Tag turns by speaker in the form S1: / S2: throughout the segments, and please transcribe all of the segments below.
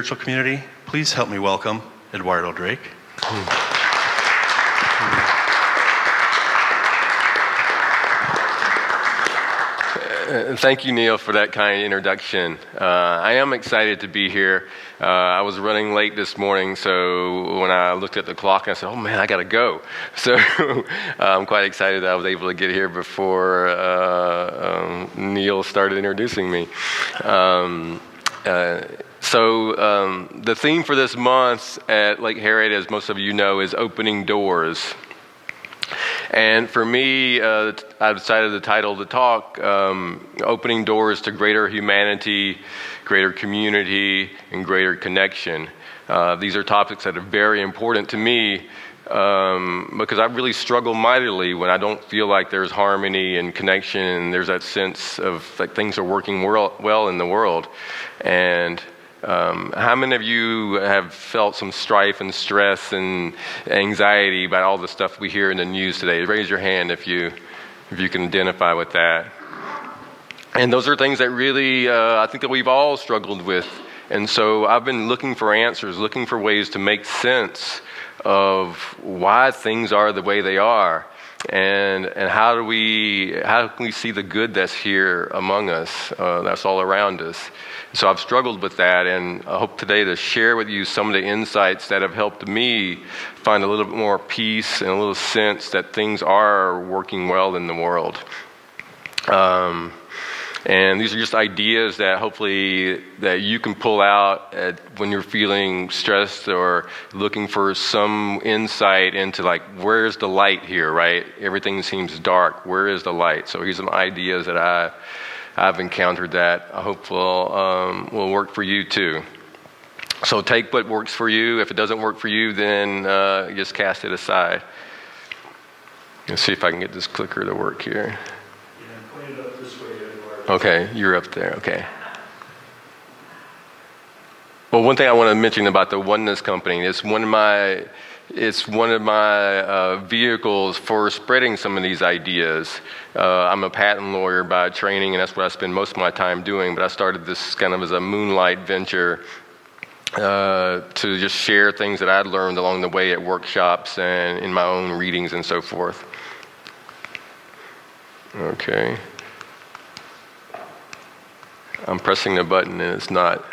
S1: Spiritual community, please help me welcome Eduardo Drake.
S2: Thank you, Neil, for that kind introduction. I am excited to be here. I was running late this morning, so when I looked at the clock, I said, oh man, I gotta go. So I'm quite excited that I was able to get here before Neil started introducing me. So the theme for this month at Lake Harriet, as most of you know, is opening doors. And for me, I decided to title the talk, Opening Doors to Greater Humanity, Greater Community, and Greater Connection. These are topics that are very important to me because I really struggle mightily when I don't feel like there's harmony and connection and there's that sense of like things are working well in the world. And how many of you have felt some strife and stress and anxiety about all the stuff we hear in the news today? Raise your hand if you can identify with that. And those are things that really I think that we've all struggled with. And so I've been looking for answers, looking for ways to make sense of why things are the way they are. And how can we see the good that's here among us, that's all around us. So I've struggled with that, and I hope today to share with you some of the insights that have helped me find a little bit more peace and a little sense that things are working well in the world. And these are just ideas that hopefully that you can pull out when you're feeling stressed or looking for some insight into like, where's the light here, right? Everything seems dark. Where is the light? So here's some ideas that I've encountered that I hope will work for you too. So take what works for you. If it doesn't work for you, then just cast it aside. Let's see if I can get this clicker to work here.
S1: Point it up this way, Eduardo.
S2: Okay, you're up there. Okay. Well, one thing I want to mention about the Oneness Company, it's one of my vehicles for spreading some of these ideas. I'm a patent lawyer by training, and that's what I spend most of my time doing, but I started this kind of as a moonlight venture to just share things that I'd learned along the way at workshops and in my own readings and so forth. Okay. I'm pressing the button and it's not.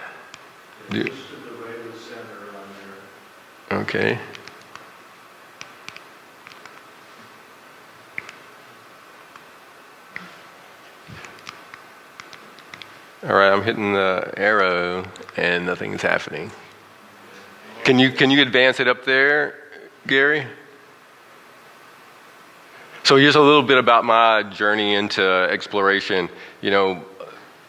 S2: Okay. All right, I'm hitting the arrow and nothing's happening. Can you advance it up there, Gary? So here's a little bit about my journey into exploration. You know,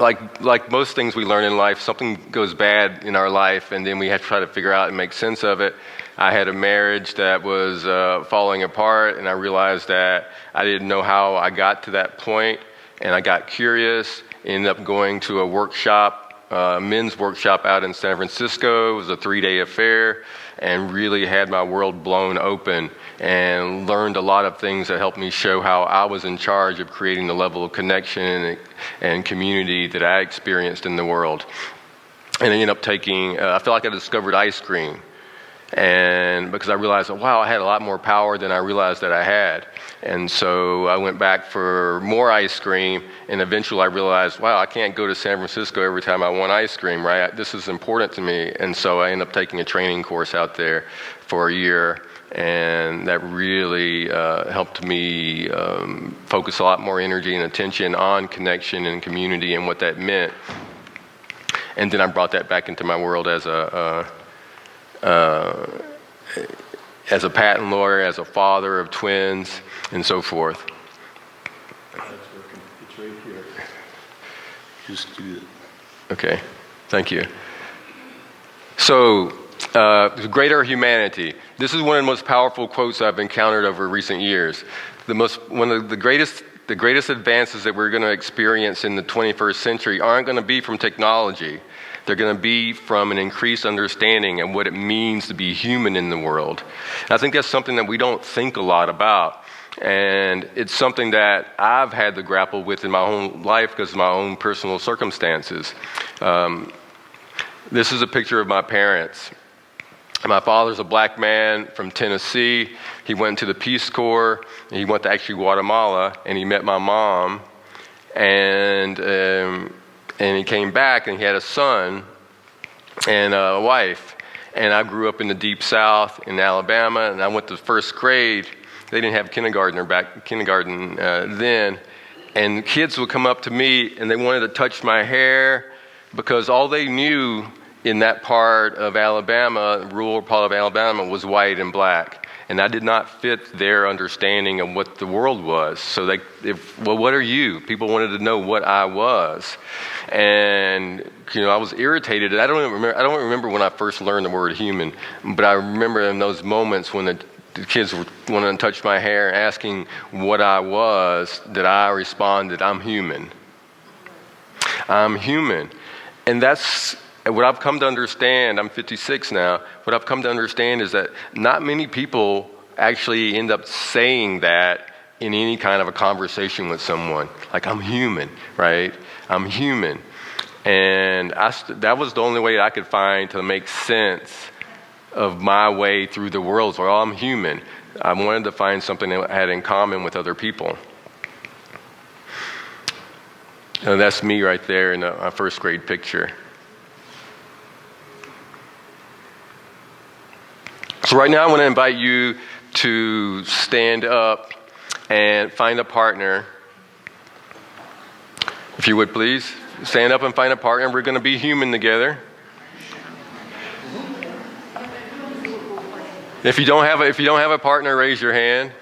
S2: like most things we learn in life, something goes bad in our life and then we have to try to figure out and make sense of it. I had a marriage that was falling apart and I realized that I didn't know how I got to that point, and I got curious. Ended up going to a workshop, men's workshop out in San Francisco. It was a 3-day affair and really had my world blown open and learned a lot of things that helped me show how I was in charge of creating the level of connection and community that I experienced in the world. And I ended up I felt like I discovered ice cream. And because I realized, wow, I had a lot more power than I realized that I had. And so I went back for more ice cream, and eventually I realized, wow, I can't go to San Francisco every time I want ice cream, right? This is important to me. And so I ended up taking a training course out there for a year, and that really helped me focus a lot more energy and attention on connection and community and what that meant. And then I brought that back into my world as a patent lawyer, as a father of twins, and so forth.
S1: That's working. It's right here. Just do it.
S2: Okay, thank you. So, greater humanity. This is one of the most powerful quotes I've encountered over recent years. One of the greatest advances that we're going to experience in the 21st century aren't going to be from technology. They're going to be from an increased understanding of what it means to be human in the world. And I think that's something that we don't think a lot about. And it's something that I've had to grapple with in my own life because of my own personal circumstances. This is a picture of my parents. My father's a black man from Tennessee. He went to the Peace Corps. He went to actually Guatemala, and he met my mom. And he came back, and he had a son and a wife. And I grew up in the Deep South in Alabama, and I went to first grade. They didn't have kindergarten then. And kids would come up to me, and they wanted to touch my hair because all they knew in that part of Alabama, rural part of Alabama, was white and black. And I did not fit their understanding of what the world was. So what are you? People wanted to know what I was. And, I was irritated. I don't remember when I first learned the word human, but I remember in those moments when the kids were wanting to touch my hair, asking what I was, that I responded, I'm human. I'm human. And that's what I've come to understand. I'm 56 now. What I've come to understand is that not many people actually end up saying that in any kind of a conversation with someone. Like, I'm human, right? I'm human. And that was the only way I could find to make sense of my way through the world. So, I'm human. I wanted to find something that I had in common with other people. And that's me right there in a first grade picture. So right now I want to invite you to stand up and find a partner. If you would please, stand up and find a partner. We're going to be human together. If you don't have a partner, raise your hand.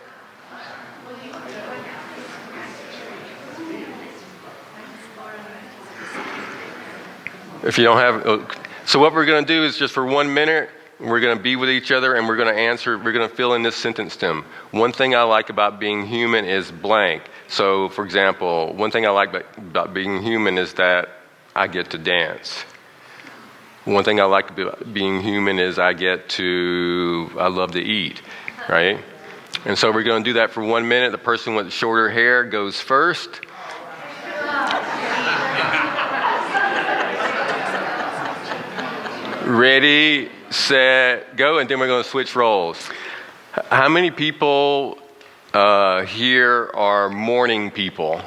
S2: If you don't have, so what we're going to do is just for 1 minute, we're going to be with each other and we're going to fill in this sentence stem. One thing I like about being human is blank. So, for example, one thing I like about being human is that I get to dance. One thing I like about being human is I love to eat, right? And so we're going to do that for 1 minute. The person with shorter hair goes first. Ready, set, go, and then we're going to switch roles. How many people here are morning people?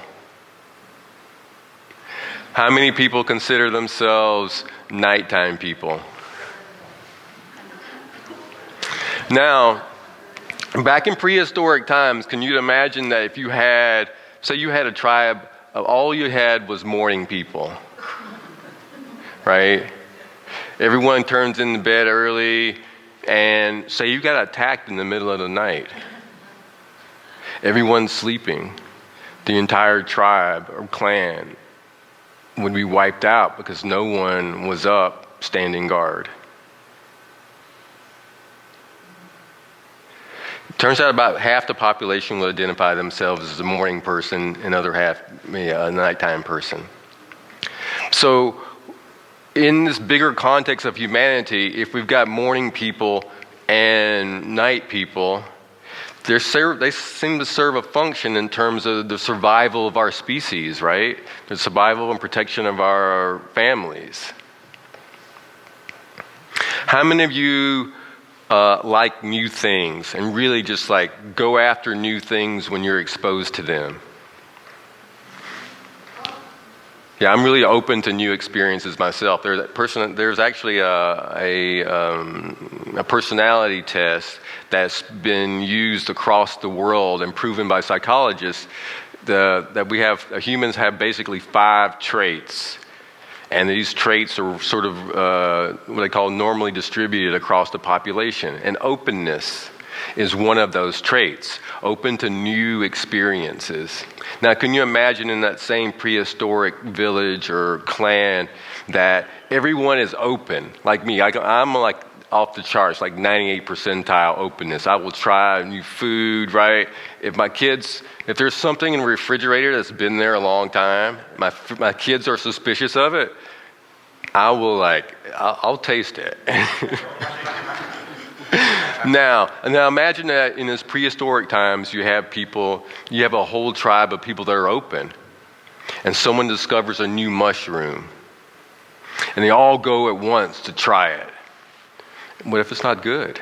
S2: How many people consider themselves nighttime people? Now, back in prehistoric times, can you imagine that if you had a tribe, all you had was morning people, right? Everyone turns into bed early, and say you got attacked in the middle of the night. Everyone's sleeping. The entire tribe or clan would be wiped out because no one was up standing guard. Turns out about half the population would identify themselves as a morning person, and other half a nighttime person. So, in this bigger context of humanity, if we've got morning people and night people, they seem to serve a function in terms of the survival of our species, right? The survival and protection of our families. How many of you like new things and really just like go after new things when you're exposed to them? Yeah, I'm really open to new experiences myself. There's actually a personality test that's been used across the world and proven by psychologists that humans have basically 5 traits. And these traits are sort of what they call normally distributed across the population. And openness is one of those traits, open to new experiences. Now, can you imagine in that same prehistoric village or clan that everyone is open? Like me, I'm like off the charts, like 98th percentile openness. I will try new food, right? If there's something in the refrigerator that's been there a long time, my kids are suspicious of it, I'll taste it. Now imagine that in this prehistoric times, you have a whole tribe of people that are open, and someone discovers a new mushroom. And they all go at once to try it. What if it's not good?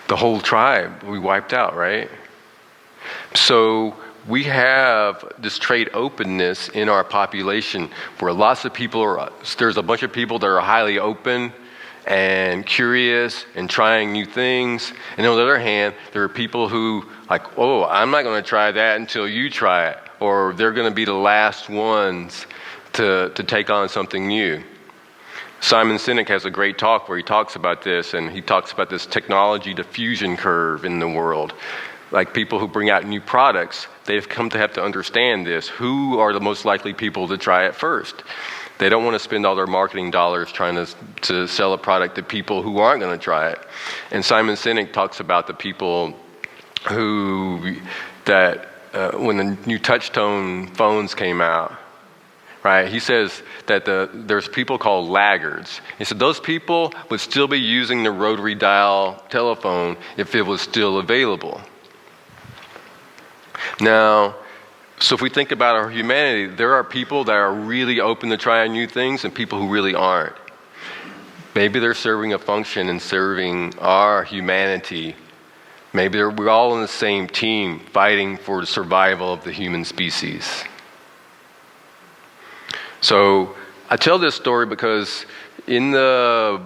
S2: The whole tribe will be wiped out, right? So we have this trait openness in our population where lots of people there's a bunch of people that are highly open and curious and trying new things. And on the other hand, there are people who like, oh, I'm not going to try that until you try it. Or they're going to be the last ones to take on something new. Simon Sinek has a great talk where he talks about this, and he talks about this technology diffusion curve in the world. Like people who bring out new products, they've come to have to understand this. Who are the most likely people to try it first? They don't want to spend all their marketing dollars trying to sell a product to people who aren't going to try it. And Simon Sinek talks about the people when the new touch-tone phones came out, right? He says that there's people called laggards. He said those people would still be using the rotary dial telephone if it was still available. Now, so if we think about our humanity, there are people that are really open to trying new things and people who really aren't. Maybe they're serving a function in serving our humanity. Maybe we're all on the same team fighting for the survival of the human species. So I tell this story because in the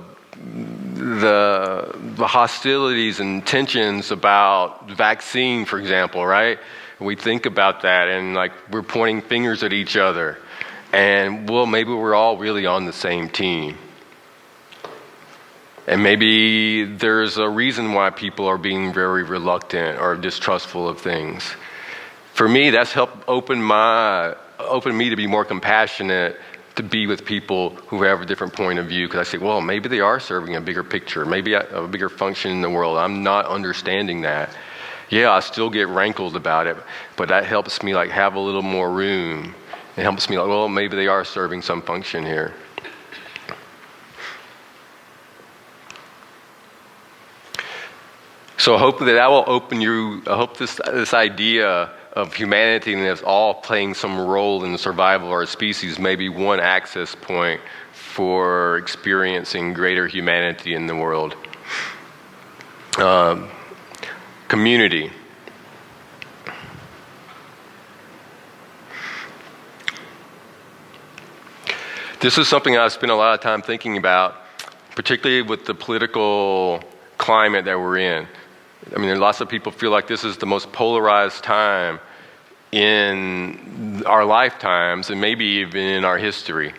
S2: hostilities and tensions about vaccine, for example, right? We think about that and like we're pointing fingers at each other. And well, maybe we're all really on the same team. And maybe there's a reason why people are being very reluctant or distrustful of things. For me, that's helped open me to be more compassionate, to be with people who have a different point of view. Because I say, well, maybe they are serving a bigger picture, maybe a bigger function in the world. I'm not understanding that. Yeah, I still get rankled about it, but that helps me like have a little more room. It helps me like, well, maybe they are serving some function here. So hopefully that will open you. I hope this idea of humanity and us all playing some role in the survival of our species may be one access point for experiencing greater humanity in the world. Community. This is something I've spent a lot of time thinking about, particularly with the political climate that we're in. I mean, lots of people feel like this is the most polarized time in our lifetimes and maybe even in our history.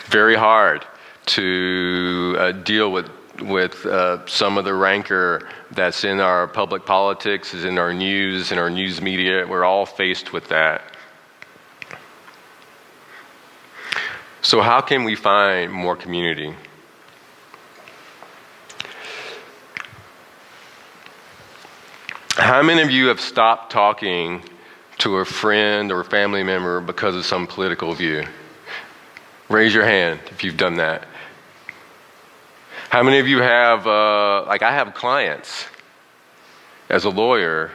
S2: Very hard to deal with some of the rancor that's in our public politics, is in our news media. We're all faced with that. So how can we find more community? How many of you have stopped talking to a friend or a family member because of some political view? Raise your hand if you've done that. How many of you have, I have clients as a lawyer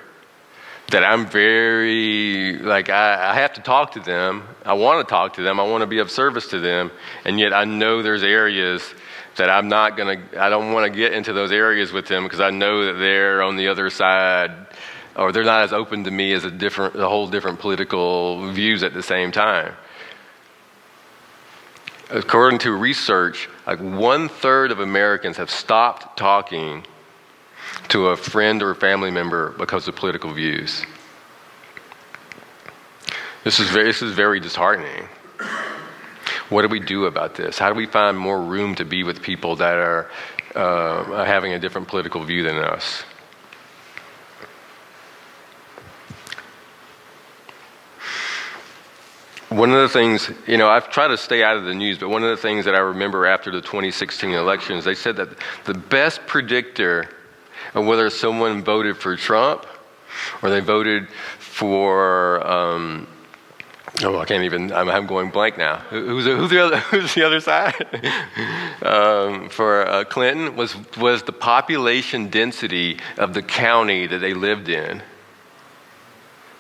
S2: that I'm very, I have to talk to them. I want to talk to them. I want to be of service to them. And yet I know there's areas that I don't want to get into those areas with them because I know that they're on the other side, or they're not as open to me as a whole different political views at the same time. According to research, 1/3 of Americans have stopped talking to a friend or a family member because of political views. This is very disheartening. What do we do about this? How do we find more room to be with people that are having a different political view than us? One of the things, I've tried to stay out of the news, but one of the things that I remember after the 2016 elections, they said that the best predictor of whether someone voted for Trump or they voted for, I'm going blank now. Who's the other side? For Clinton was the population density of the county that they lived in.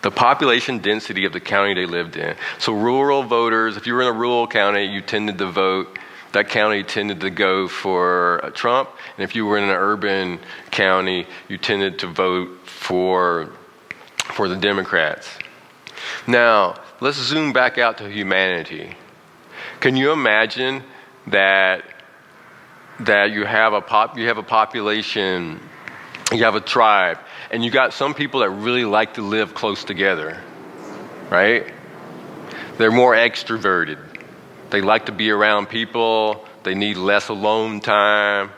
S2: the population density of the county they lived in. So rural voters, if you were in a rural county, you tended to vote. That county tended to go for Trump. And if you were in an urban county, you tended to vote for the Democrats. Now, let's zoom back out to humanity. Can you imagine that you have a population, you have a tribe, and you got some people that really like to live close together, right? They're more extroverted. They like to be around people. They need less alone time.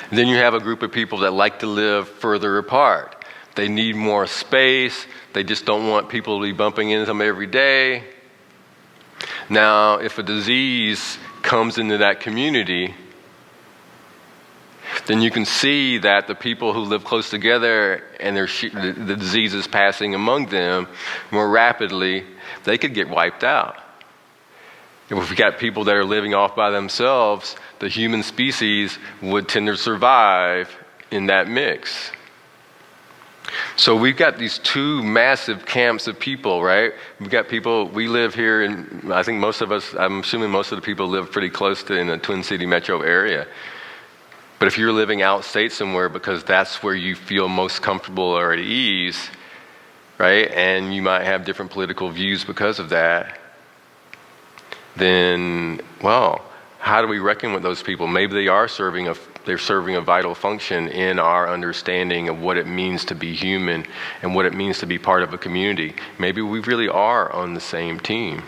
S2: And then you have a group of people that like to live further apart. They need more space. They just don't want people to be bumping into them every day. Now, if a disease comes into that community, then you can see that the people who live close together and the disease is passing among them more rapidly, they could get wiped out. If we got people that are living off by themselves, the human species would tend to survive in that mix. So we've got these two massive camps of people, right? We've got people, we live here, and I think most of us, I'm assuming most of the people live pretty close to in the Twin City metro area. But if you're living outstate somewhere because that's where you feel most comfortable or at ease, right? And you might have different political views because of that, then, well, how do we reckon with those people? Maybe they are serving a vital function in our understanding of what it means to be human and what it means to be part of a community. Maybe we really are on the same team.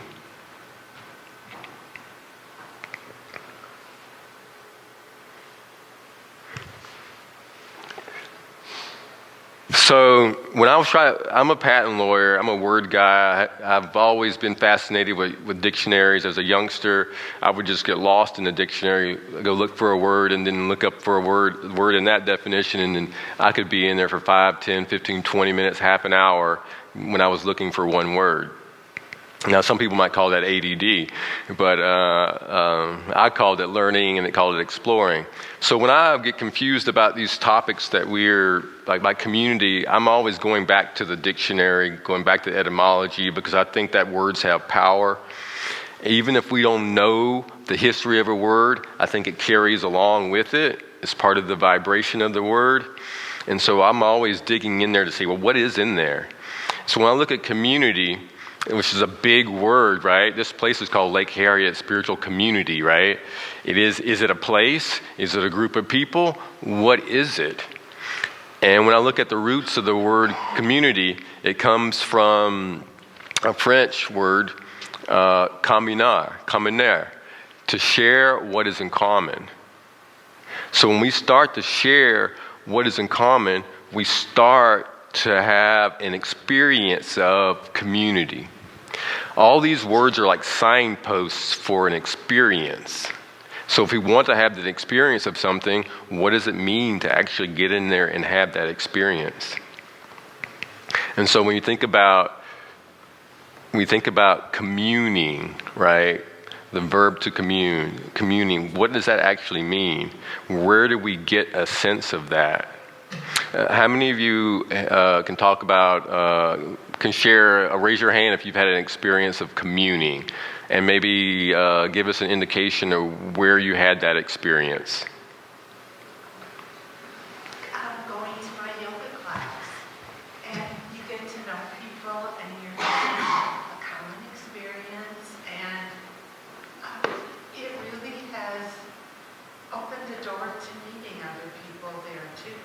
S2: So when I was I'm a patent lawyer, I'm a word guy. I've always been fascinated with dictionaries. As a youngster, I would just get lost in the dictionary, go look for a word and then look up for a word in that definition, and then I could be in there for 5, 10, 15, 20 minutes, half an hour when I was looking for one word. Now, some people might call that ADD, but I called it learning and they called it exploring. So when I get confused about these topics that we're, like my community, I'm always going back to the dictionary, going back to etymology, because I think that words have power. Even if we don't know the history of a word, I think it carries along with it. It's part of the vibration of the word. And so I'm always digging in there to see, well, what is in there? So when I look at community, which is a big word, right? This place is called Lake Harriet Spiritual Community, right? Is it a place? Is it a group of people? What is it? And when I look at the roots of the word community, it comes from a French word, communaire, to share what is in common. So when we start to share what is in common, we start to have an experience of community. All these words are like signposts for an experience. So if we want to have the experience of something, what does it mean to actually get in there and have that experience? And so when you think about communing, right? The verb to communing, what does that actually mean? Where do we get a sense of that? How many of you can talk about, can share, raise your hand if you've had an experience of communing, and maybe give us an indication of where you had that experience?
S3: Going to my yoga class, and you get to know people, and you're getting a common experience, and it really has opened the door to meeting other people there too,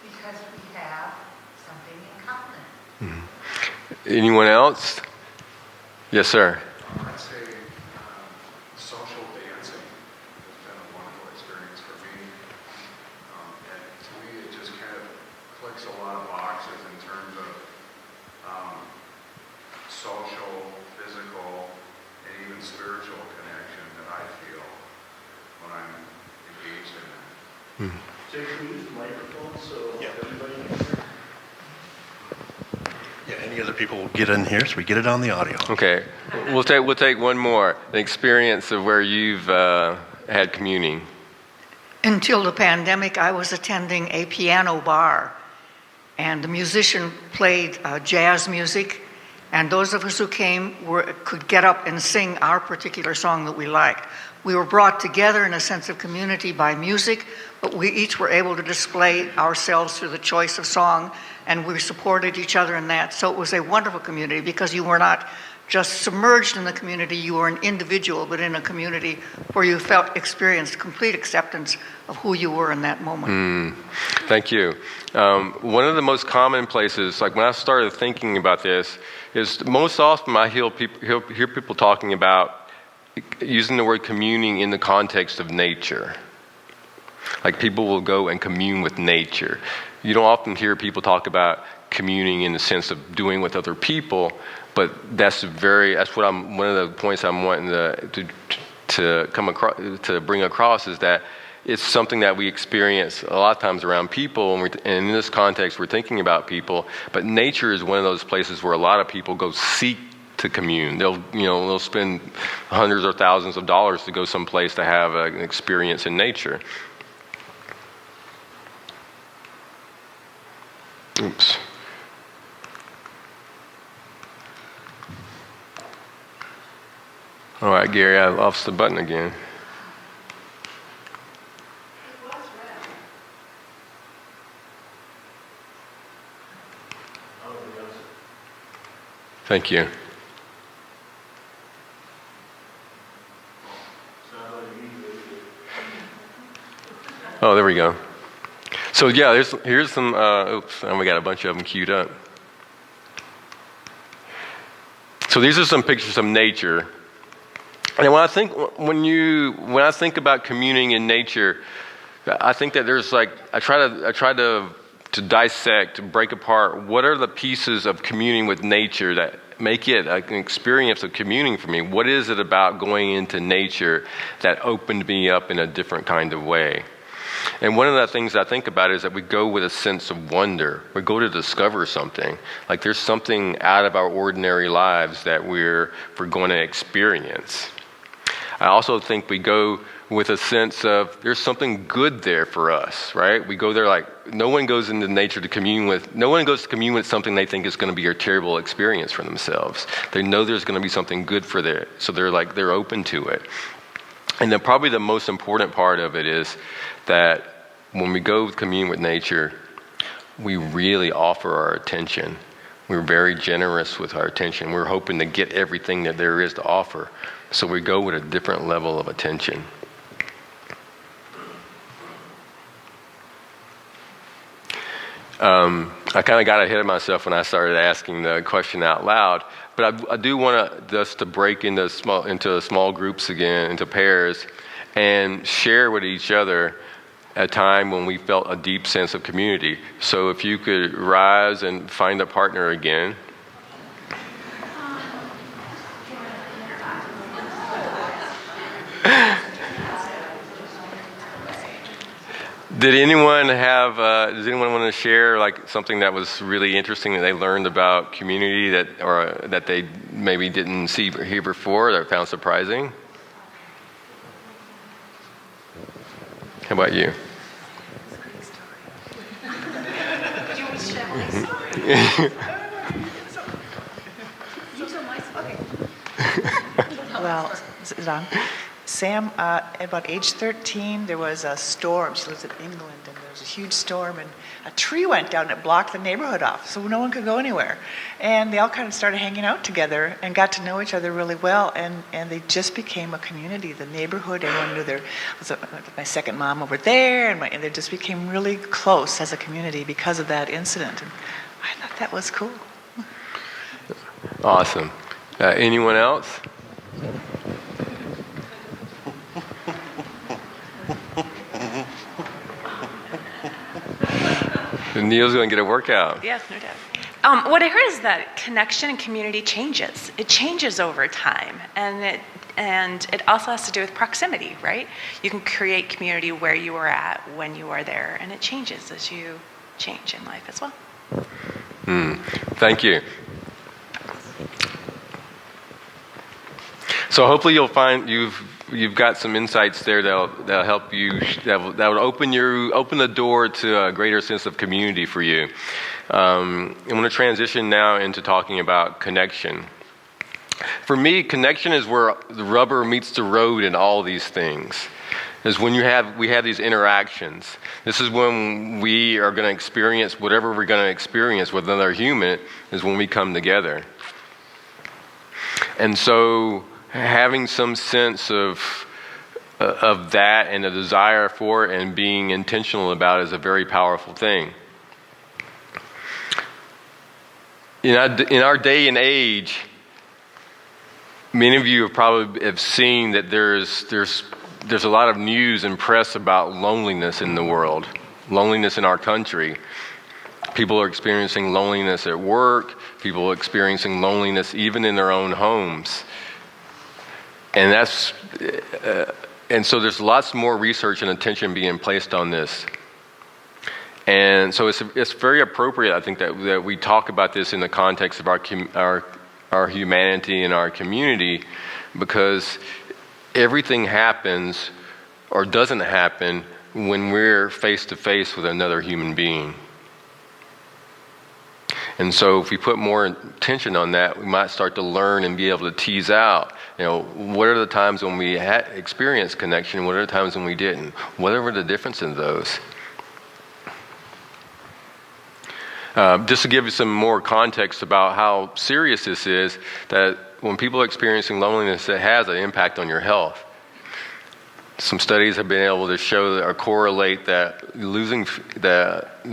S3: because we have something in common.
S2: Mm-hmm. Anyone else? Yes, sir.
S4: I'd say social dancing has been a wonderful experience for me. And to me, it just kind of clicks a lot of boxes in terms of social, physical, and even spiritual connection that I feel when I'm engaged in that.
S2: Mm-hmm.
S1: Jay, can we use the microphone so everybody can hear?
S5: Yeah, any other people will get in here, so we get it on the audio.
S2: Okay, we'll take one more. The experience of where you've had communing.
S6: Until the pandemic, I was attending a piano bar, and the musician played jazz music, and those of us who came could get up and sing our particular song that we liked. We were brought together in a sense of community by music, but we each were able to display ourselves through the choice of song, and we supported each other in that. So it was a wonderful community because you were not just submerged in the community, you were an individual, but in a community where you experienced complete acceptance of who you were in that moment.
S2: Thank you. One of the most common places, like when I started thinking about this, is most often I hear people talking about using the word communing in the context of nature. Like people will go and commune with nature. You don't often hear people talk about communing in the sense of doing with other people, but that's what one of the points I'm wanting to come across, to bring across, is that it's something that we experience a lot of times around people, and in this context we're thinking about people, but nature is one of those places where a lot of people go seek to commune. They'll spend hundreds or thousands of dollars to go someplace to have an experience in nature. Oops. All right, Gary, I lost the button again. Thank you. Oh, there we go. So yeah, here's some, oops, and we got a bunch of them queued up. So these are some pictures of nature. And when I think about communing in nature, I think that there's I try to dissect, to break apart, what are the pieces of communing with nature that make it an experience of communing for me? What is it about going into nature that opened me up in a different kind of way? And one of the things I think about is that we go with a sense of wonder. We go to discover something. Like there's something out of our ordinary lives that we're going to experience. I also think we go with a sense of there's something good there for us, right? We go there no one goes into nature to commune with, no one goes to commune with something they think is going to be a terrible experience for themselves. They know there's going to be something good for there, so they're open to it. And then probably the most important part of it is that when we go commune with nature, we really offer our attention. We're very generous with our attention. We're hoping to get everything that there is to offer. So we go with a different level of attention. I kind of got ahead of myself when I started asking the question out loud, but I do want us to break into small groups again, into pairs, and share with each other a time when we felt a deep sense of community. So if you could rise and find a partner again. Does anyone want to share something that was really interesting that they learned about community that they maybe didn't see here before that found surprising? How about you?
S7: Well, is it on? Sam, at about age 13, there was a storm. She lives in England, and there was a huge storm, and a tree went down and it blocked the neighborhood off, so no one could go anywhere. And they all kind of started hanging out together and got to know each other really well, and they just became a community. The neighborhood, everyone knew my second mom over there, and they just became really close as a community because of that incident. And I thought that was cool.
S2: Awesome. Anyone else? Neil's going to get a workout.
S8: Yes, no doubt. What I heard is that connection and community changes. It changes over time, and it also has to do with proximity, right? You can create community where you are at, when you are there, and it changes as you change in life as well.
S2: Thank you. So hopefully you'll find you've you've got some insights there that'll help you, that would open the door to a greater sense of community for you. I'm going to transition now into talking about connection. For me, connection is where the rubber meets the road in all these things. Is when we have these interactions. This is when we are going to experience whatever we're going to experience with another human, is when we come together. And so having some sense of that and a desire for it and being intentional about it is a very powerful thing. In our day and age, many of you have probably seen that there's a lot of news and press about loneliness in the world, loneliness in our country. People are experiencing loneliness at work. People are experiencing loneliness even in their own homes. And so there's lots more research and attention being placed on this. And so it's very appropriate, I think, that we talk about this in the context of our humanity and our community, because everything happens or doesn't happen when we're face to face with another human being. And so if we put more attention on that, we might start to learn and be able to tease out, what are the times when we had experienced connection, what are the times when we didn't? What are the difference in those? Just to give you some more context about how serious this is, that when people are experiencing loneliness, it has an impact on your health. Some studies have been able to show or correlate that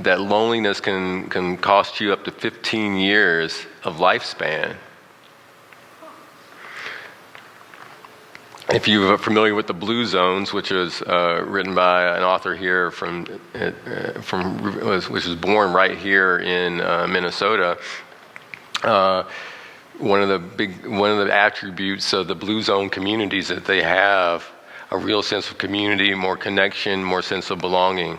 S2: that loneliness can cost you up to 15 years of lifespan. If you're familiar with the Blue Zones, which was written by an author here which was born right here in Minnesota, one of the attributes of the Blue Zone communities that they have a real sense of community, more connection, more sense of belonging.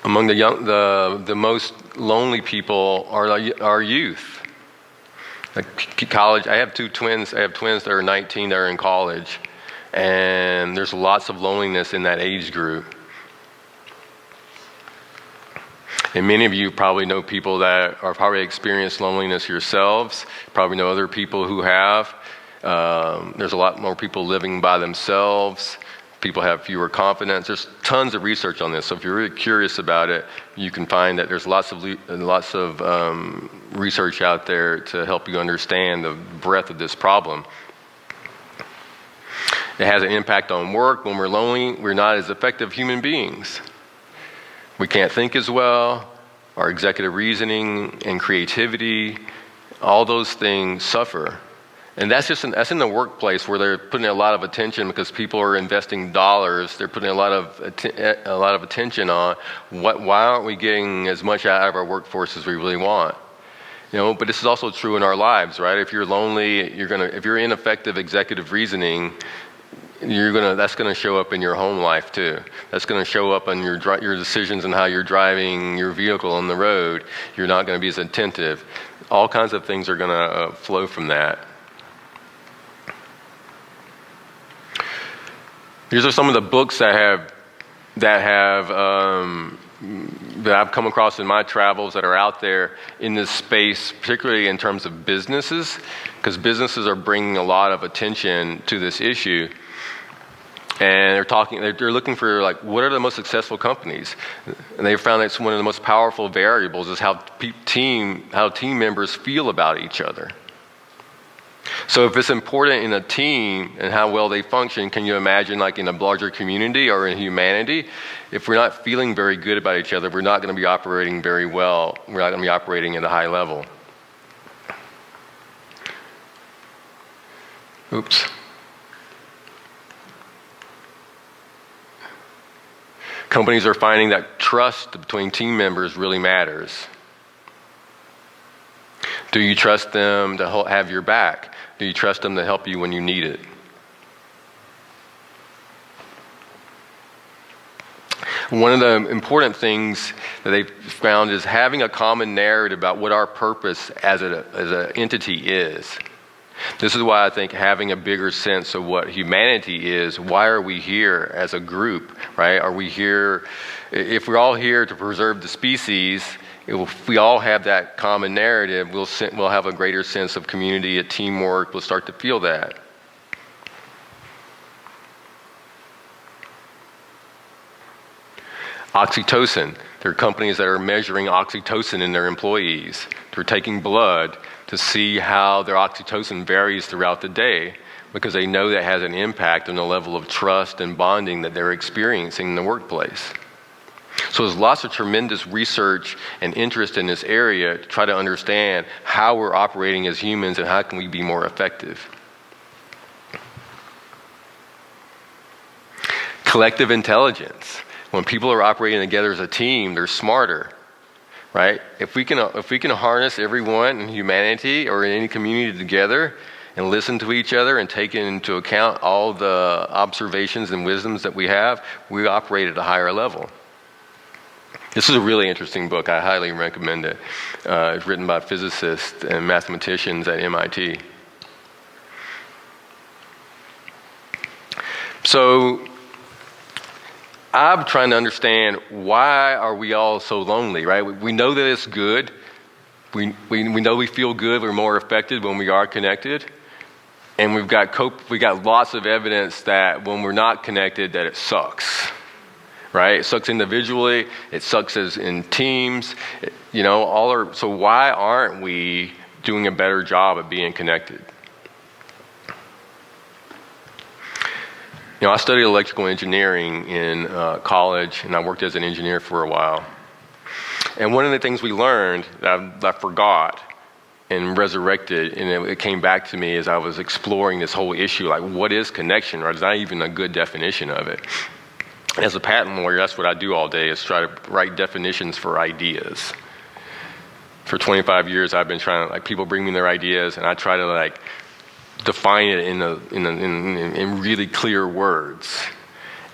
S2: Among the most lonely people are youth. Like college, I have two twins. I have twins that are 19 that are in college, and there's lots of loneliness in that age group. And many of you probably know people that are probably experienced loneliness yourselves. Probably know other people who have. There's a lot more people living by themselves. People have fewer confidence. There's tons of research on this. So if you're really curious about it, you can find that there's lots of research out there to help you understand the breadth of this problem. It has an impact on work. When we're lonely, we're not as effective human beings. We can't think as well. Our executive reasoning and creativity, all those things suffer. And that's in the workplace where they're putting a lot of attention because people are investing dollars. They're putting a lot of attention on why aren't we getting as much out of our workforce as we really want? But this is also true in our lives, right? If you're lonely, if you're ineffective executive reasoning, that's gonna show up in your home life too. That's gonna show up on your decisions and how you're driving your vehicle on the road. You're not gonna be as attentive. All kinds of things are gonna flow from that. These are some of the books that I've come across in my travels that are out there in this space, particularly in terms of businesses, because businesses are bringing a lot of attention to this issue. And they're looking for what are the most successful companies, and they found that one of the most powerful variables is how team members feel about each other. So if it's important in a team and how well they function, can you imagine in a larger community or in humanity? If we're not feeling very good about each other, we're not going to be operating very well. We're not going to be operating at a high level. Oops. Companies are finding that trust between team members really matters. Do you trust them to have your back? Do you trust them to help you when you need it? One of the important things that they've found is having a common narrative about what our purpose as an entity is. This is why I think having a bigger sense of what humanity is, why are we here as a group, right? Are we here, if we're all here to preserve the species, if we all have that common narrative, we'll have a greater sense of community, of teamwork, we'll start to feel that. Oxytocin. There are companies that are measuring oxytocin in their employees. They're taking blood to see how their oxytocin varies throughout the day because they know that has an impact on the level of trust and bonding that they're experiencing in the workplace. So there's lots of tremendous research and interest in this area to try to understand how we're operating as humans and how can we be more effective. Collective intelligence. When people are operating together as a team, they're smarter, right? If we can harness everyone in humanity or in any community together and listen to each other and take into account all the observations and wisdoms that we have, we operate at a higher level. This is a really interesting book. I highly recommend it. It's written by physicists and mathematicians at MIT. So I'm trying to understand, why are we all so lonely, right? We know that it's good. We know we feel good. We're more effective when we are connected. And we've got lots of evidence that when we're not connected, that it sucks, right? It sucks individually. It sucks as in teams. So why aren't we doing a better job of being connected? I studied electrical engineering in college, and I worked as an engineer for a while. And one of the things we learned that I forgot and resurrected, and it came back to me as I was exploring this whole issue, like what is connection, right? There's not even a good definition of it. And as a patent lawyer, that's what I do all day, is try to write definitions for ideas. For 25 years, I've been trying to, people bring me their ideas, and I try to, define it in really clear words.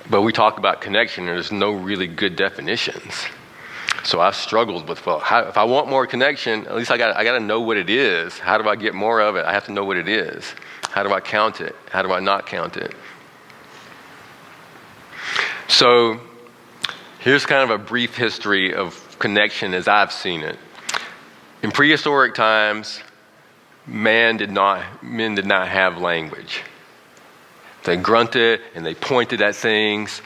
S2: But we talk about connection, and there's no really good definitions. So I struggled with, if I want more connection, at least I got to know what it is. How do I get more of it? I have to know what it is. How do I count it? How do I not count it? So here's kind of a brief history of connection as I've seen it. In prehistoric times, men did not have language. They grunted and they pointed at things,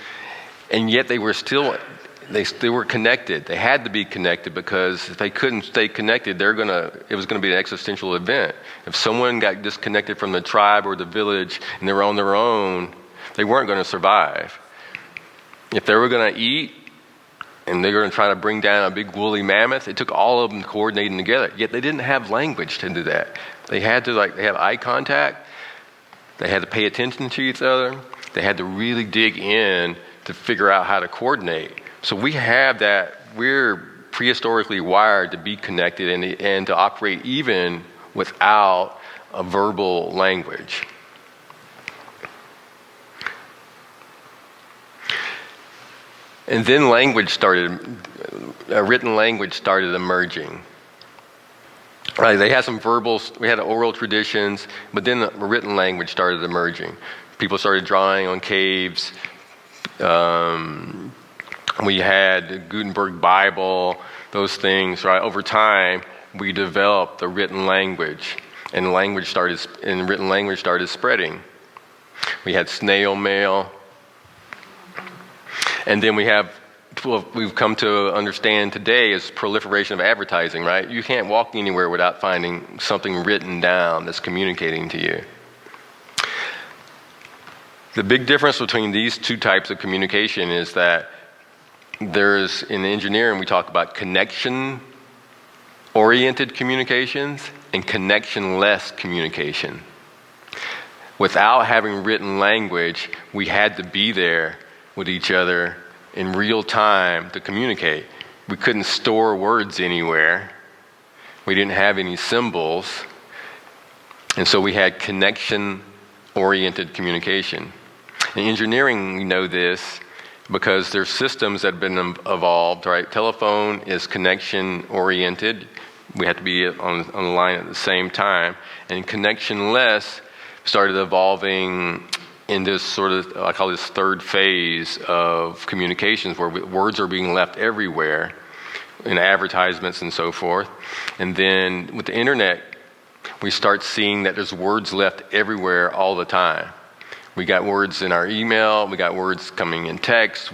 S2: and yet they were connected. They had to be connected, because if they couldn't stay connected, it was going to be an existential event. If someone got disconnected from the tribe or the village and they were on their own, they weren't going to survive. If they were going to eat and they were going to try to bring down a big woolly mammoth, it took all of them coordinating together. Yet they didn't have language to do that. They had to they had eye contact. They had to pay attention to each other. They had to really dig in to figure out how to coordinate. So we have that. We're prehistorically wired to be connected and to operate even without a verbal language. And then written language started emerging. Right, they had we had oral traditions, but then the written language started emerging. People started drawing on caves. We had the Gutenberg Bible, those things, right? Over time, we developed the written language, and written language started spreading. We had snail mail. And then we've come to understand today is proliferation of advertising, right? You can't walk anywhere without finding something written down that's communicating to you. The big difference between these two types of communication is that in engineering, we talk about connection-oriented communications and connection-less communication. Without having written language, we had to be there with each other in real time to communicate. We couldn't store words anywhere. We didn't have any symbols. And so we had connection-oriented communication. In engineering, we know this because there's systems that have been evolved, right? Telephone is connection-oriented. We had to be on the line at the same time. And connectionless started evolving in this sort of, I call this third phase of communications, where words are being left everywhere in advertisements and so forth. And then with the internet, we start seeing that there's words left everywhere all the time. We got words in our email, we got words coming in text,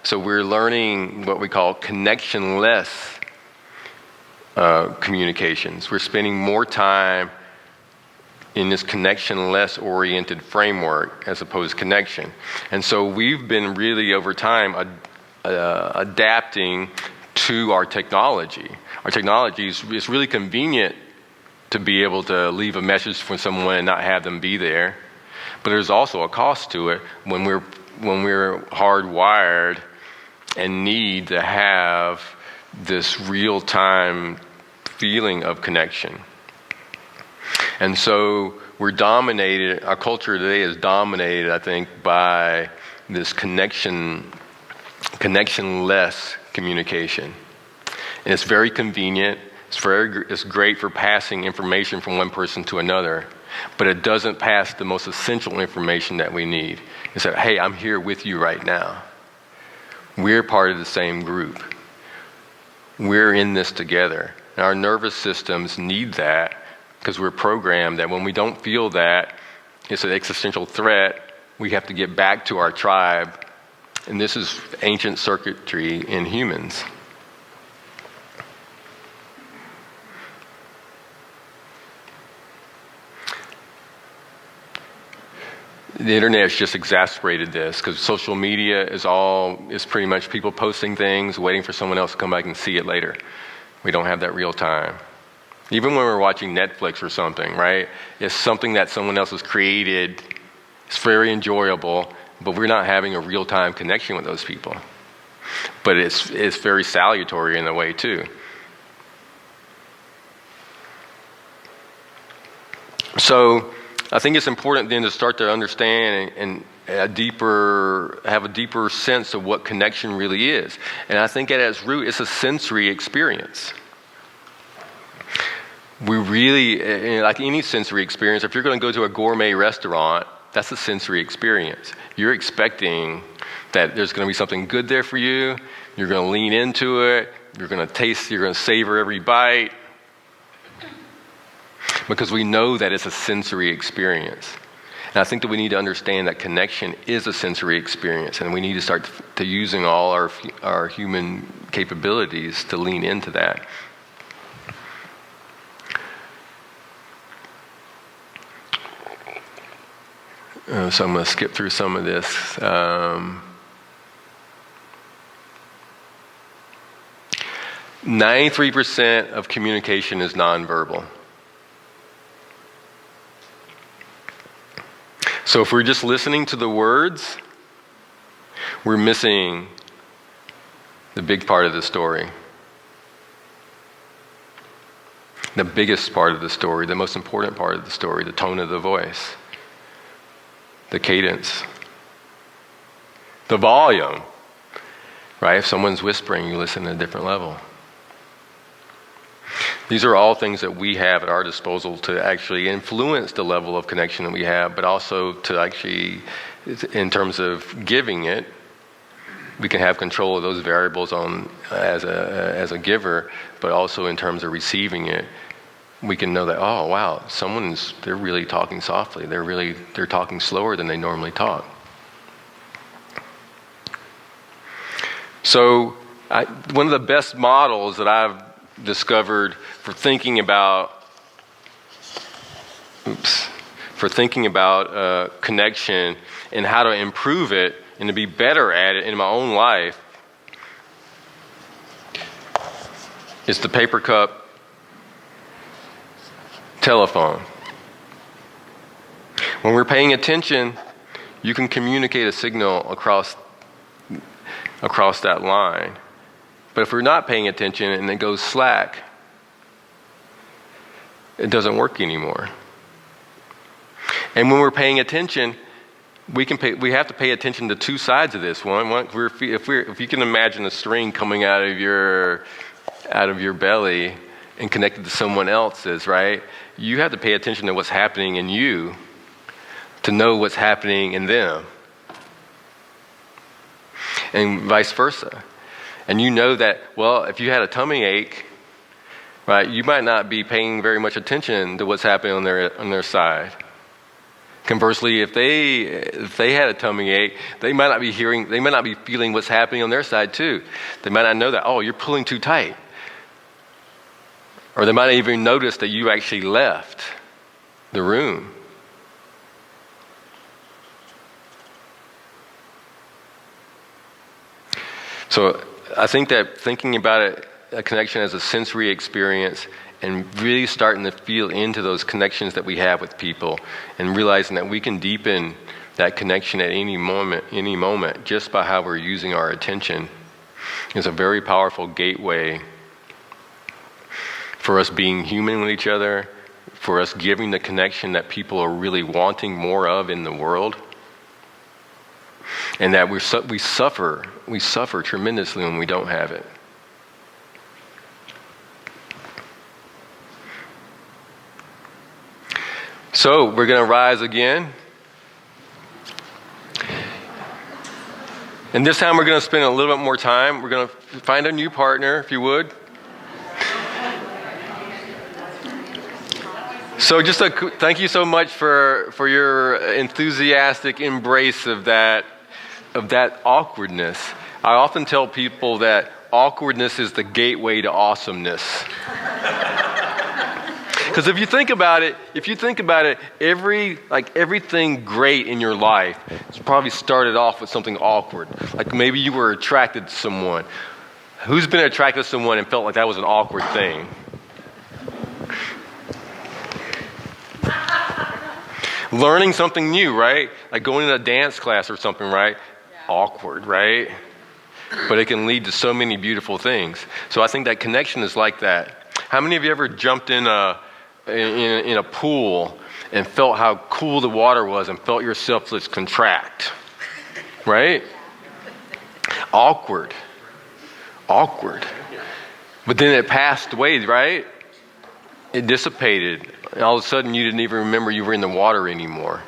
S2: so we're learning what we call connectionless communications. We're spending more time in this connectionless oriented framework as opposed to connection. And so we've been really over time adapting to our technology. Our technology is really convenient to be able to leave a message for someone and not have them be there. But there's also a cost to it when we're hardwired and need to have this real-time feeling of connection. And so our culture today is dominated, I think, by this connectionless communication. And it's very convenient. It's great for passing information from one person to another, but it doesn't pass the most essential information that we need. It's that, hey, I'm here with you right now. We're part of the same group. We're in this together. And our nervous systems need that, because we're programmed that when we don't feel that, it's an existential threat, we have to get back to our tribe. And this is ancient circuitry in humans. The internet has just exacerbated this, because social media is pretty much people posting things, waiting for someone else to come back and see it later. We don't have that real time. Even when we're watching Netflix or something, right? It's something that someone else has created. It's very enjoyable, but we're not having a real-time connection with those people. But it's very salutary in a way too. So I think it's important then to start to understand and have a deeper sense of what connection really is. And I think at its root, it's a sensory experience. We really, like any sensory experience, if you're going to go to a gourmet restaurant, that's a sensory experience. You're expecting that there's going to be something good there for you. You're going to lean into it. You're going to taste, you're going to savor every bite. Because we know that it's a sensory experience. And I think that we need to understand that connection is a sensory experience, and we need to start to using all our human capabilities to lean into that. So I'm going to skip through some of this. 93% of communication is nonverbal. So if we're just listening to the words, we're missing the big part of the story. The biggest part of the story, the most important part of the story, the tone of the voice, the cadence, the volume, right? If someone's whispering, you listen at a different level. These are all things that we have at our disposal to actually influence the level of connection that we have, but also to actually, in terms of giving it, we can have control of those variables as a giver, but also in terms of receiving it, we can know that, oh wow, they're really talking softly. They're talking slower than they normally talk. So one of the best models that I've discovered for thinking about connection and how to improve it and to be better at it in my own life is the paper cup telephone. When we're paying attention, you can communicate a signal across that line. But if we're not paying attention and it goes slack, it doesn't work anymore. And when we're paying attention, we have to pay attention to two sides of this. If you can imagine a string coming out of your belly, and connected to someone else's, right? You have to pay attention to what's happening in you to know what's happening in them. And vice versa. And you know that, well, if you had a tummy ache, right, you might not be paying very much attention to what's happening on their side. Conversely, if they had a tummy ache, they might not be feeling what's happening on their side too. They might not know that, oh, you're pulling too tight. Or they might not even notice that you actually left the room. So I think that thinking about a connection as a sensory experience and really starting to feel into those connections that we have with people and realizing that we can deepen that connection at any moment just by how we're using our attention is a very powerful gateway for us being human with each other, for us giving the connection that people are really wanting more of in the world. And that we suffer tremendously when we don't have it. So we're going to rise again. And this time we're going to spend a little bit more time. We're going to find a new partner, if you would. So just thank you so much for your enthusiastic embrace of that awkwardness. I often tell people that awkwardness is the gateway to awesomeness. Because if you think about it, everything great in your life has probably started off with something awkward. Like maybe you were attracted to someone. Who's been attracted to someone and felt like that was an awkward thing? Learning something new, right? Like going to a dance class or something, right? Yeah. Awkward, right? But it can lead to so many beautiful things. So I think that connection is like that. How many of you ever jumped in a pool and felt how cool the water was and felt yourself just contract? Right? Awkward. But then it passed away, right? It dissipated. And all of a sudden you didn't even remember you were in the water anymore.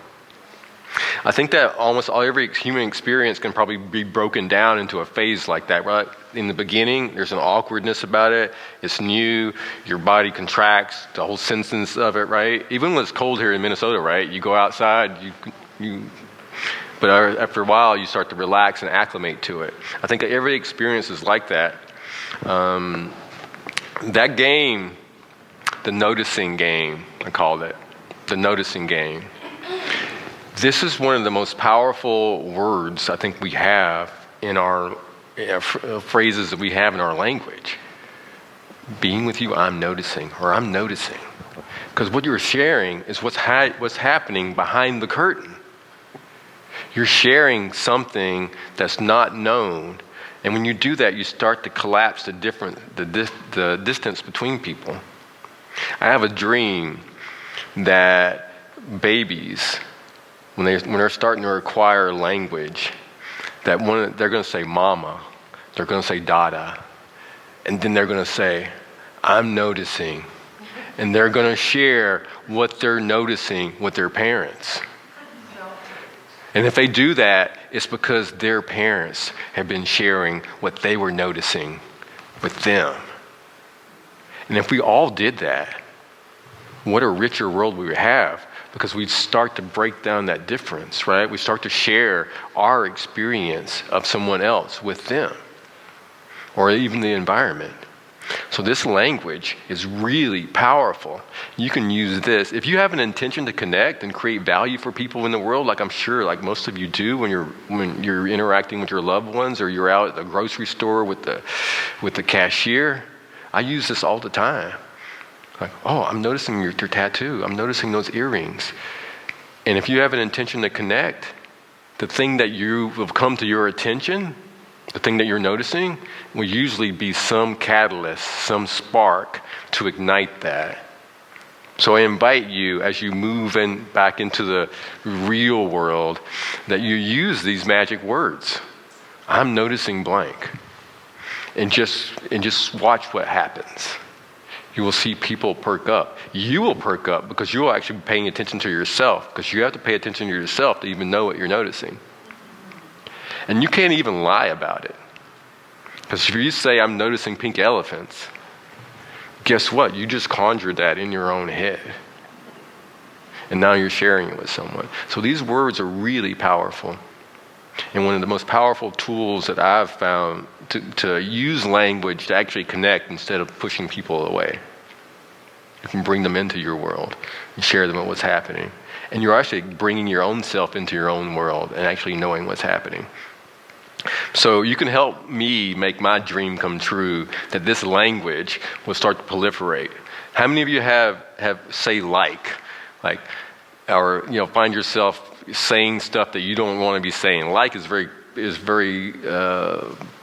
S2: I think that almost every human experience can probably be broken down into a phase like that, right? In the beginning, there's an awkwardness about it. It's new. Your body contracts. The whole sentence of it, right? Even when it's cold here in Minnesota, right? You go outside, but after a while, you start to relax and acclimate to it. I think that every experience is like that. That game, the noticing game, I called it. The noticing game. This is one of the most powerful words I think we have in our phrases that we have in our language. Being with you, I'm noticing, or I'm noticing. Because what you're sharing is what's happening behind the curtain. You're sharing something that's not known. And when you do that, you start to collapse the distance between people. I have a dream that babies, when they're starting to acquire language, that they're going to say mama, they're going to say dada, and then they're going to say, I'm noticing. And they're going to share what they're noticing with their parents. And if they do that, it's because their parents have been sharing what they were noticing with them. And if we all did that, what a richer world we would have, because we'd start to break down that difference, right? We start to share our experience of someone else with them, or even the environment. So this language is really powerful. You can use this. If you have an intention to connect and create value for people in the world, like I'm sure like most of you do when you're interacting with your loved ones, or you're out at the grocery store with the cashier, I use this all the time. Like, oh, I'm noticing your tattoo. I'm noticing those earrings. And if you have an intention to connect, the thing that you will come to your attention, the thing that you're noticing, will usually be some catalyst, some spark to ignite that. So I invite you, as you move back into the real world, that you use these magic words. I'm noticing blank. And just watch what happens. you will see people perk up. You will perk up because you will actually be paying attention to yourself, because you have to pay attention to yourself to even know what you're noticing. And you can't even lie about it. Because if you say, I'm noticing pink elephants, guess what? You just conjured that in your own head. And now you're sharing it with someone. So these words are really powerful. And one of the most powerful tools that I've found to use language to actually connect instead of pushing people away. You can bring them into your world and share them with what's happening. And you're actually bringing your own self into your own world and actually knowing what's happening. So you can help me make my dream come true, that this language will start to proliferate. How many of you have say like, or find yourself saying stuff that you don't want to be saying? Like is very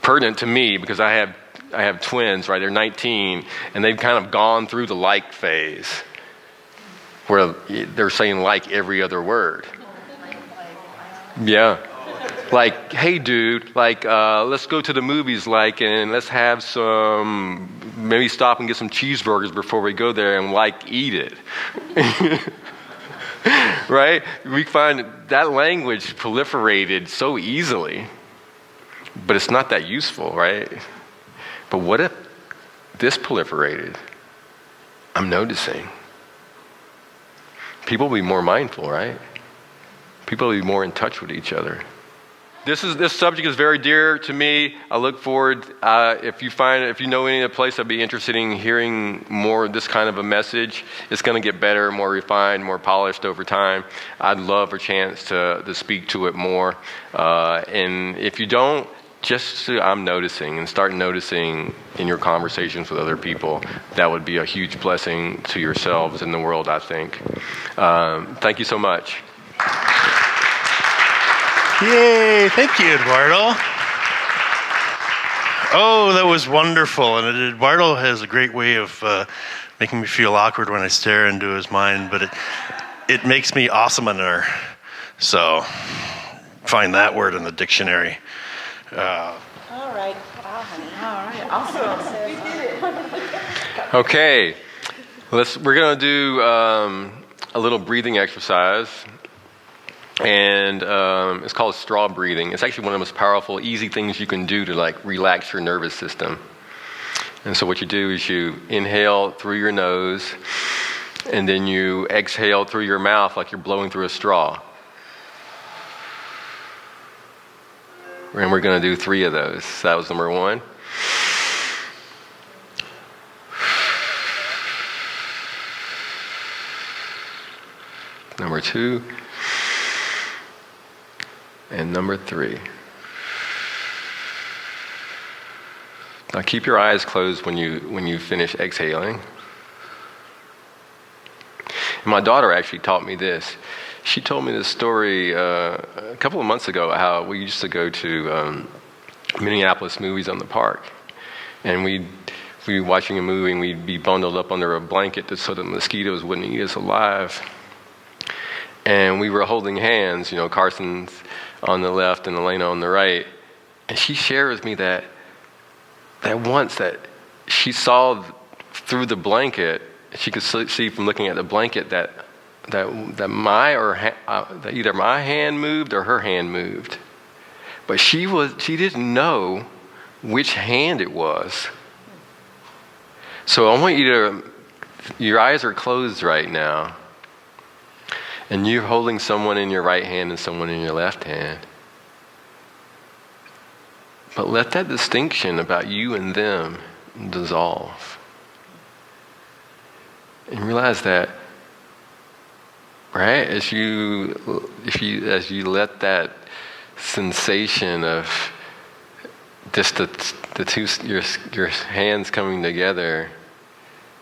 S2: pertinent to me because I have twins, right? They're 19, and they've kind of gone through the like phase, where they're saying like every other word. Yeah. Like, hey dude, let's go to the movies, and let's have maybe stop and get some cheeseburgers before we go there and eat it. Right? We find that language proliferated so easily, but it's not that useful, right? But what if this proliferated? I'm noticing. People will be more mindful, right? People will be more in touch with each other. This subject is very dear to me. I look forward, if you know any other place I'd be interested in hearing more of this kind of a message. It's going to get better, more refined, more polished over time. I'd love a chance to speak to it more. And if you don't, I'm noticing, and start noticing in your conversations with other people. That would be a huge blessing to yourselves and the world, I think. Thank you so much.
S5: Yay, thank you, Eduardo. Oh, that was wonderful. And Eduardo has a great way of making me feel awkward when I stare into his mind, but it makes me awesomeness. So find that word in the dictionary.
S7: All right. Wow, honey. All right. Awesome.
S2: Okay, we're going to do a little breathing exercise. And it's called straw breathing. It's actually one of the most powerful, easy things you can do to relax your nervous system. And so what you do is you inhale through your nose, and then you exhale through your mouth like you're blowing through a straw. And we're going to do 3 of those. That was number 1. Number 2. And number 3. Now keep your eyes closed when you finish exhaling. And my daughter actually taught me this. She told me this story a couple of months ago, how we used to go to Minneapolis movies on the park. And we'd be watching a movie and we'd be bundled up under a blanket so the mosquitoes wouldn't eat us alive. And we were holding hands, Carson's on the left and Elena on the right. And she shared with me that once that she saw through the blanket, she could see from looking at the blanket that either my hand moved or her hand moved. But she didn't know which hand it was. So I want your eyes are closed right now. And you're holding someone in your right hand and someone in your left hand. But let that distinction about you and them dissolve. And realize that, right, as you let that sensation of just your hands coming together,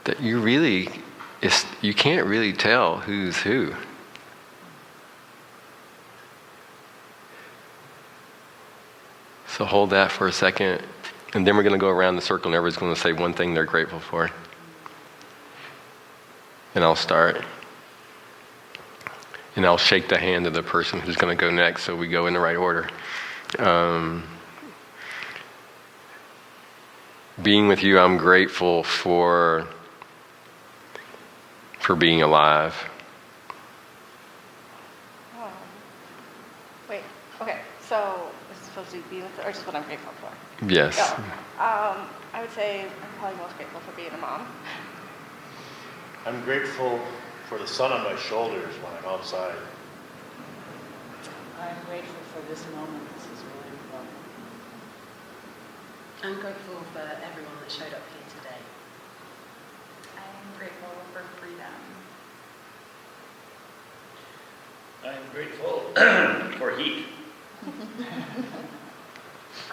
S2: that you can't really tell who's who. So hold that for a second, and then we're going to go around the circle and everybody's going to say one thing they're grateful for. And I'll start. And I'll shake the hand of the person who's going to go next so we go in the right order. Being with you, I'm grateful for for being alive.
S9: Wait, okay, so this is supposed to be, or just what I'm grateful for?
S2: Yes.
S9: I would say I'm probably most grateful for being a mom.
S5: I'm grateful for the sun on my shoulders when I'm outside.
S10: I'm grateful for this moment. This is really fun.
S11: I'm grateful for everyone that showed up here today.
S8: I'm grateful for freedom.
S12: I'm grateful for heat.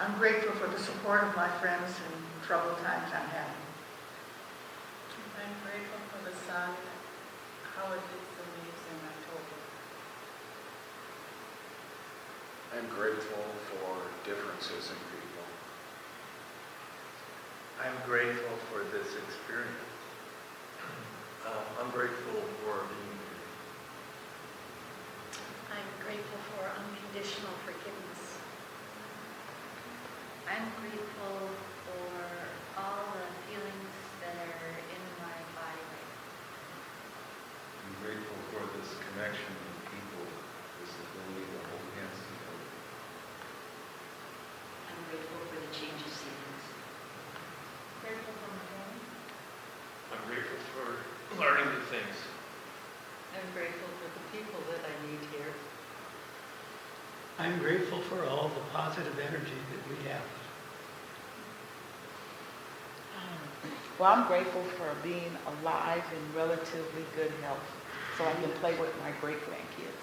S6: I'm grateful for the support of my friends in troubled times I'm having.
S10: I'm grateful for the sun, how it hits the leaves in October.
S4: I'm grateful for differences in people.
S1: I'm grateful for this experience. I'm grateful for being here.
S3: I'm grateful for unconditional forgiveness.
S11: I'm grateful for all the feelings that are in my body right now.
S1: I'm grateful for this connection with people, this ability to hold hands together.
S11: I'm grateful for the change of seasons.
S3: Grateful for my home.
S12: I'm grateful for learning new things.
S10: I'm grateful for the people that I meet here.
S13: I'm grateful for all the positive energy that we have.
S7: Well, I'm grateful for being alive in relatively good health so I can play with my great grandkids.